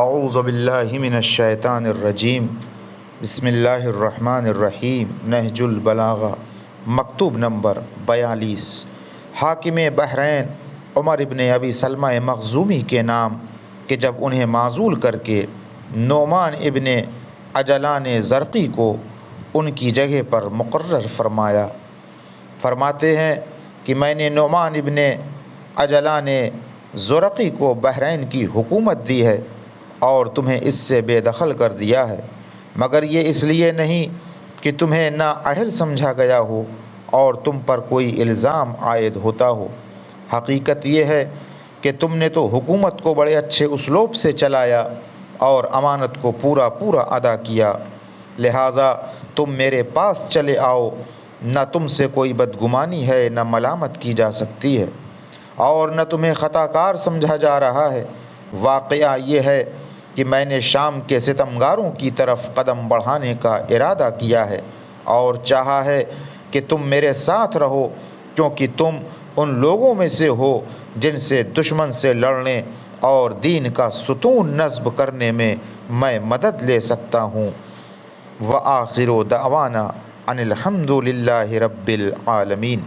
اعوذ باللہ من الشیطان الرجیم بسم اللہ الرحمن الرحیم نہج البلاغہ مکتوب نمبر 42 حاکم بحرین عمر ابن ابی سلمہ مخزومی کے نام کہ جب انہیں معزول کر کے نعمان ابن عجلان زرقی کو ان کی جگہ پر مقرر فرمایا، فرماتے ہیں کہ میں نے نعمان ابن عجلان زرقی کو بحرین کی حکومت دی ہے اور تمہیں اس سے بے دخل کر دیا ہے، مگر یہ اس لیے نہیں کہ تمہیں نااہل سمجھا گیا ہو اور تم پر کوئی الزام عائد ہوتا ہو۔ حقیقت یہ ہے کہ تم نے تو حکومت کو بڑے اچھے اسلوب سے چلایا اور امانت کو پورا ادا کیا، لہٰذا تم میرے پاس چلے آؤ، نہ تم سے کوئی بدگمانی ہے نہ ملامت کی جا سکتی ہے اور نہ تمہیں خطا کار سمجھا جا رہا ہے۔ واقعہ یہ ہے کہ میں نے شام کے ستمگاروں کی طرف قدم بڑھانے کا ارادہ کیا ہے اور چاہا ہے کہ تم میرے ساتھ رہو، کیونکہ تم ان لوگوں میں سے ہو جن سے دشمن سے لڑنے اور دین کا ستون نصب کرنے میں میں مدد لے سکتا ہوں۔ وآخر دعوانا ان الحمد للہ رب العالمین۔